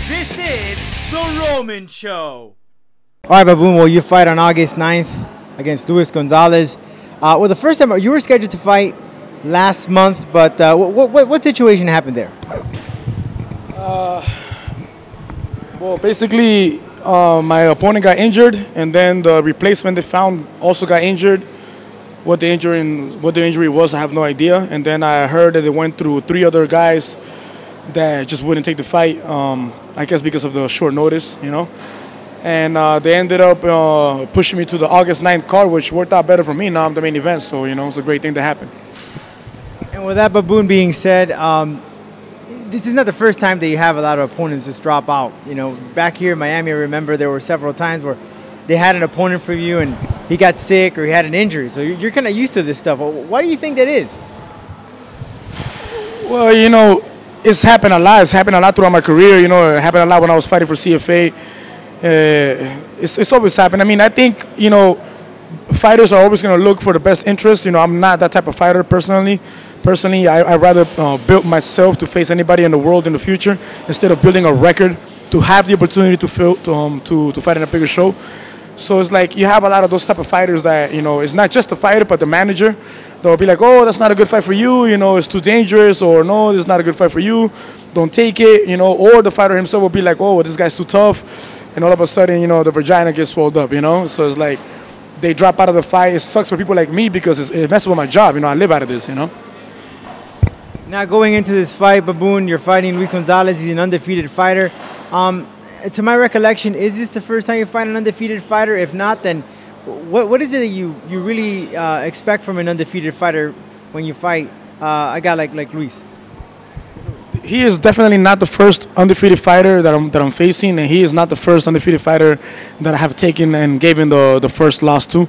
This is The Roman Show. All right, Baboon, well, you fight on August 9th against Lewis Gonzalez. Well, the first time you were scheduled to fight last month, but what situation happened there? Well, basically, my opponent got injured, and then the replacement they found also got injured. What the injury was, I have no idea. And then I heard that they went through 3 other guys that just wouldn't take the fight. I guess because of the short notice, you know. And they ended up pushing me to the August 9th card, which worked out better for me. Now I'm the main event, so you know it's a great thing that happened. And with that, Baboon, being said, this is not the first time that you have a lot of opponents just drop out. You know, back here in Miami, I remember there were several times where they had an opponent for you and he got sick or he had an injury. So you're kind of used to this stuff. Why do you think that is? Well, you know, it's happened a lot. It's happened a lot throughout my career. You know, it happened a lot when I was fighting for CFA. It's always happened. I mean, I think, you know, fighters are always going to look for the best interest. You know, I'm not that type of fighter personally. I'd rather build myself to face anybody in the world in the future instead of building a record to have the opportunity to fight in a bigger show. So it's like you have a lot of those type of fighters that, you know, it's not just the fighter but the manager. They'll be like, oh, that's not a good fight for you. You know, it's too dangerous, or no, this is not a good fight for you. Don't take it. You know, or the fighter himself will be like, oh, this guy's too tough, and all of a sudden, you know, the vagina gets swelled up. You know, so it's like they drop out of the fight. It sucks for people like me because it messes with my job. You know, I live out of this. You know. Now going into this fight, Baboon, you're fighting Lewis Gonzalez. He's an undefeated fighter. To my recollection, is this the first time you fight an undefeated fighter? If not, then what is it that you really expect from an undefeated fighter when you fight a guy like Luis? He is definitely not the first undefeated fighter that I'm facing, and he is not the first undefeated fighter that I have taken and given the first loss to.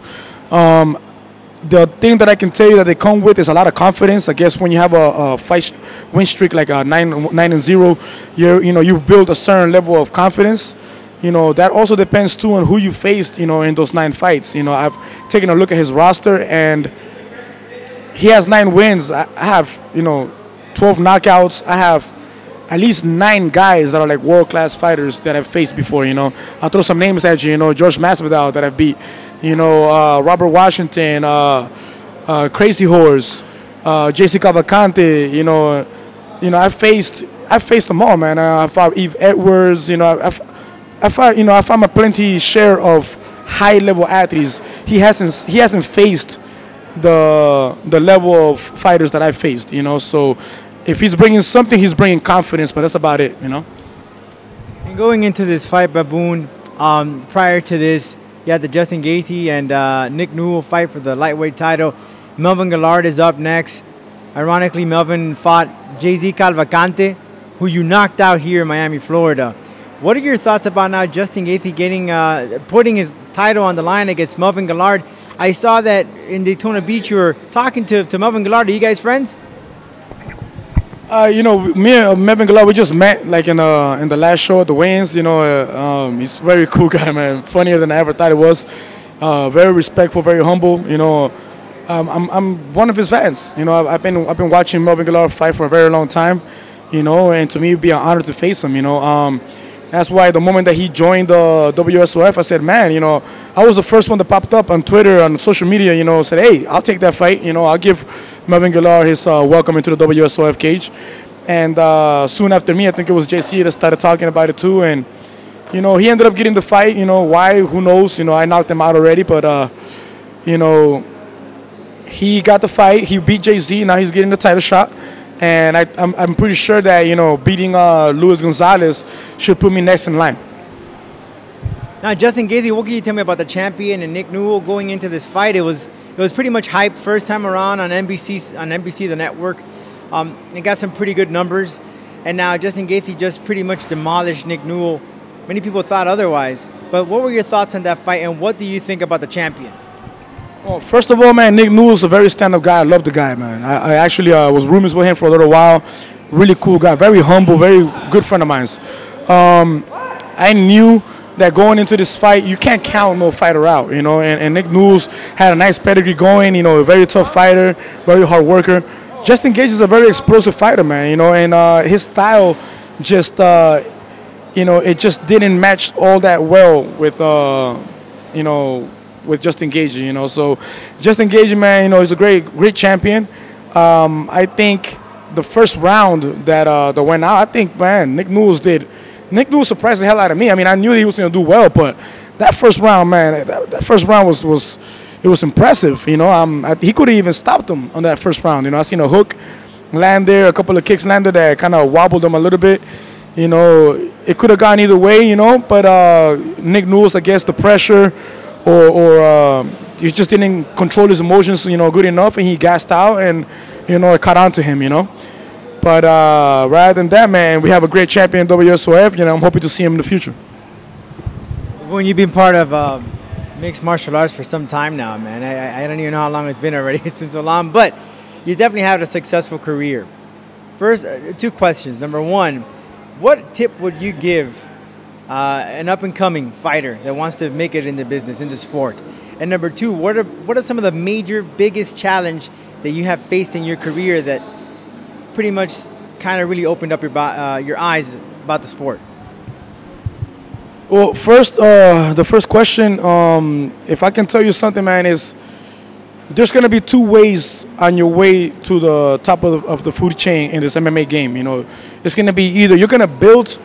The thing that I can tell you that they come with is a lot of confidence. I guess when you have a fight win streak like a 9-0, you build a certain level of confidence. You know, that also depends too on who you faced, you know, in those 9 fights. You know, I've taken a look at his roster and he has 9 wins. I have, you know, 12 knockouts. I have at least 9 guys that are like world-class fighters that I've faced before, you know. I'll throw some names at you, you know, George Masvidal that I've beat, you know, Robert Washington, Crazy Horse, JC Cavalcante, you know, I've faced them all, man. I fought Eve Edwards, you know, I found a plenty share of high-level athletes. He hasn't faced the level of fighters that I've faced, you know, so if he's bringing something, he's bringing confidence, but that's about it, you know. And going into this fight, Baboon, prior to this, you had the Justin Gaethje and Nick Newell fight for the lightweight title. Melvin Guillard is up next. Ironically, Melvin fought JZ Cavalcante, who you knocked out here in Miami, Florida. What are your thoughts about now Justin Gaethje putting his title on the line against Melvin Guillard? I saw that in Daytona Beach you were talking to Melvin Guillard. Are you guys friends? You know, me and Melvin Guillard, we just met like in the last show at the weigh-ins. You know, he's a very cool guy, man. Funnier than I ever thought it was. Very respectful, very humble. You know, I'm one of his fans. You know, I've been watching Melvin Guillard fight for a very long time. You know, and to me, it'd be an honor to face him. You know, that's why the moment that he joined the WSOF, I said, man, you know, I was the first one that popped up on Twitter, on social media, you know, said, hey, I'll take that fight. You know, I'll give Melvin Guillard his welcome into the WSOF cage. And soon after me, I think it was JC that started talking about it too. And, you know, he ended up getting the fight. You know, why? Who knows? You know, I knocked him out already. But, you know, he got the fight. He beat JZ. Now he's getting the title shot. And I'm pretty sure that, you know, beating Lewis Gonzalez should put me next in line. Now, Justin Gaethje, what can you tell me about the champion and Nick Newell going into this fight? It was pretty much hyped first time around on NBC, the network. It got some pretty good numbers. And now Justin Gaethje just pretty much demolished Nick Newell. Many people thought otherwise. But what were your thoughts on that fight, and what do you think about the champion? Well, first of all, man, Nick Newell's a very stand-up guy. I love the guy, man. I actually was roommates with him for a little while. Really cool guy, very humble, very good friend of mine. I knew that going into this fight, you can't count no fighter out, you know. And Nick Newell's had a nice pedigree going, you know, a very tough fighter, very hard worker. Justin Gaethje is a very explosive fighter, man, you know, and his style just it just didn't match all that well with with Justin Gaethje. So Justin Gaethje, man, he's a great champion. I think the first round that went out, I think, man, Nick Newell surprised the hell out of me. I mean, I knew he was going to do well, but that first round, man, that first round was impressive. He could have even stopped him on that first round. I seen a hook land there, a couple of kicks landed that kind of wobbled him a little bit. It could have gone either way, but Nick Newell, I guess, the pressure or he just didn't control his emotions, good enough, and he gassed out, and, it caught on to him, But rather than that, man, we have a great champion in WSOF. I'm hoping to see him in the future. When you've been part of mixed martial arts for some time now, man, I don't even know how long it's been already, since so long, but you definitely had a successful career. First, 2 questions. Number 1, what tip would you give an up-and-coming fighter that wants to make it in the business, in the sport? And number 2, what are some of the major, biggest challenge that you have faced in your career that pretty much kind of really opened up your eyes about the sport? Well, first, the first question, if I can tell you something, man, is there's going to be 2 ways on your way to the top of the food chain in this MMA game. It's going to be either you're going to build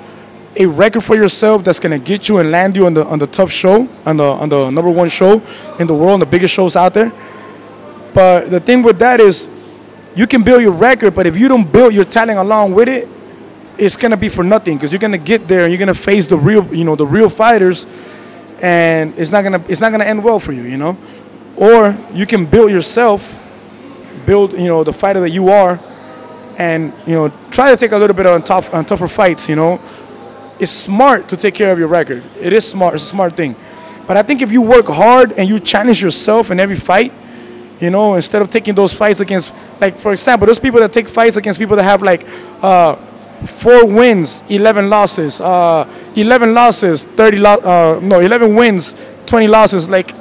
a record for yourself that's going to get you and land you on the tough show, on the number 1 show in the world, the biggest shows out there. But the thing with that is you can build your record, but if you don't build your talent along with it, it's going to be for nothing, because you're going to get there and you're going to face the real fighters, and it's not going to end well for you, Or you can build yourself, the fighter that you are, and try to take a little bit on tougher fights. It's smart to take care of your record. It is smart. It's a smart thing. But I think if you work hard and you challenge yourself in every fight, instead of taking those fights against, like, for example, those people that take fights against people that have like 4 wins, 11 losses, 11 losses, 11 wins, 20 losses. Like,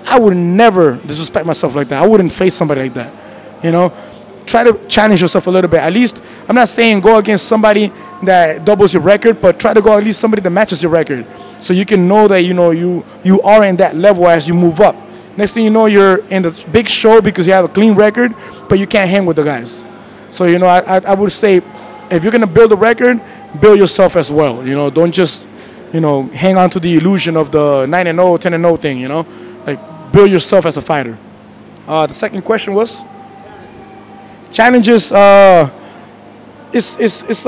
I would never disrespect myself like that. I wouldn't face somebody like that. Try to challenge yourself a little bit. At least, I'm not saying go against somebody that doubles your record, but try to go at least somebody that matches your record, so you can know that you are in that level as you move up. Next thing you know, you're in the big show because you have a clean record, but you can't hang with the guys. So I would say, if you're gonna build a record, build yourself as well. Don't just hang on to the illusion of the 9-0, 10-0 thing. Like, build yourself as a fighter. The second question was challenges. It's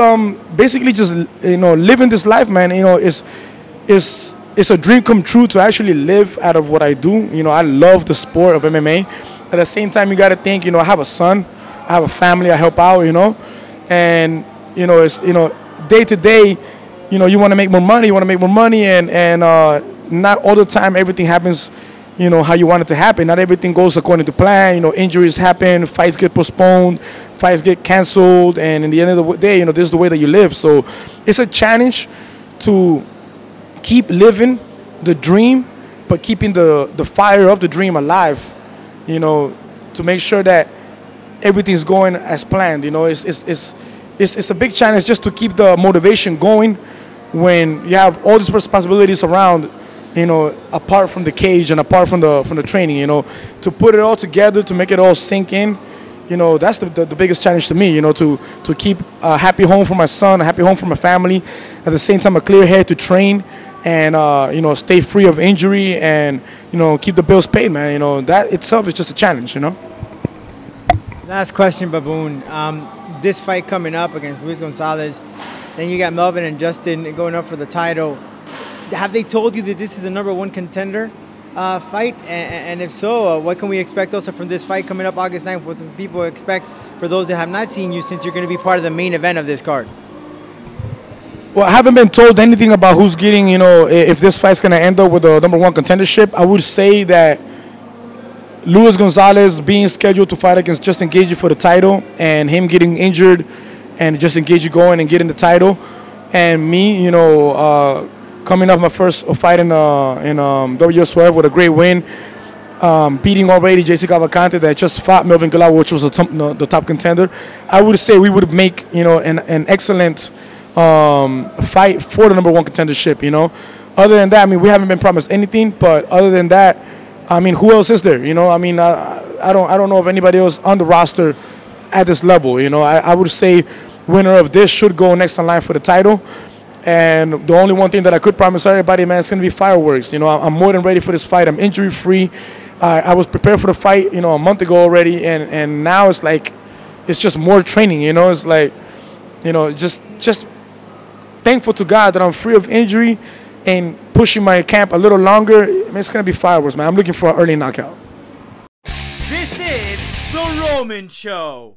basically just living this life, man. It's a dream come true to actually live out of what I do. I love the sport of MMA. At the same time, you got to think, I have a son, I have a family, I help out, and it's day to day, you want to make more money, and not all the time everything happens how you want it to happen. Not everything goes according to plan. Injuries happen, fights get postponed, fights get canceled, and in the end of the day, this is the way that you live. So it's a challenge to keep living the dream, but keeping the fire of the dream alive, to make sure that everything's going as planned. It's a big challenge just to keep the motivation going when you have all these responsibilities around, apart from the cage and apart from the training, to put it all together, to make it all sink in. That's the biggest challenge to me, to keep a happy home for my son, a happy home for my family, at the same time a clear head to train and, stay free of injury and, keep the bills paid, man. That itself is just a challenge, Last question, Baboon. This fight coming up against Lewis Gonzalez, then you got Melvin and Justin going up for the title. Have they told you that this is a number 1 contender fight? And if so, what can we expect also from this fight coming up August 9th? What can people expect for those that have not seen you, since you're going to be part of the main event of this card? Well, I haven't been told anything about who's getting, if this fight's going to end up with the number 1 contendership. I would say that Lewis Gonzalez being scheduled to fight against Justin Gaethje for the title, and him getting injured and Justin Gaethje going and getting the title, and me, coming off my first fight in WSOF with a great win, beating already JC Cavalcante that just fought Melvin Galawa, which was the top contender. I would say we would make an excellent fight for the #1 contendership. You know, other than that, I mean, we haven't been promised anything. But other than that, I mean, who else is there? You know, I mean, I don't know of anybody else on the roster at this level. You know, I would say winner of this should go next in line for the title. And the only one thing that I could promise everybody, man, it's going to be fireworks. You know, I'm more than ready for this fight. I'm injury-free. I was prepared for the fight, you know, a month ago already. And now it's like, it's just more training, you know. It's like, you know, just thankful to God that I'm free of injury and pushing my camp a little longer. I mean, it's going to be fireworks, man. I'm looking for an early knockout. This is The Roman Show.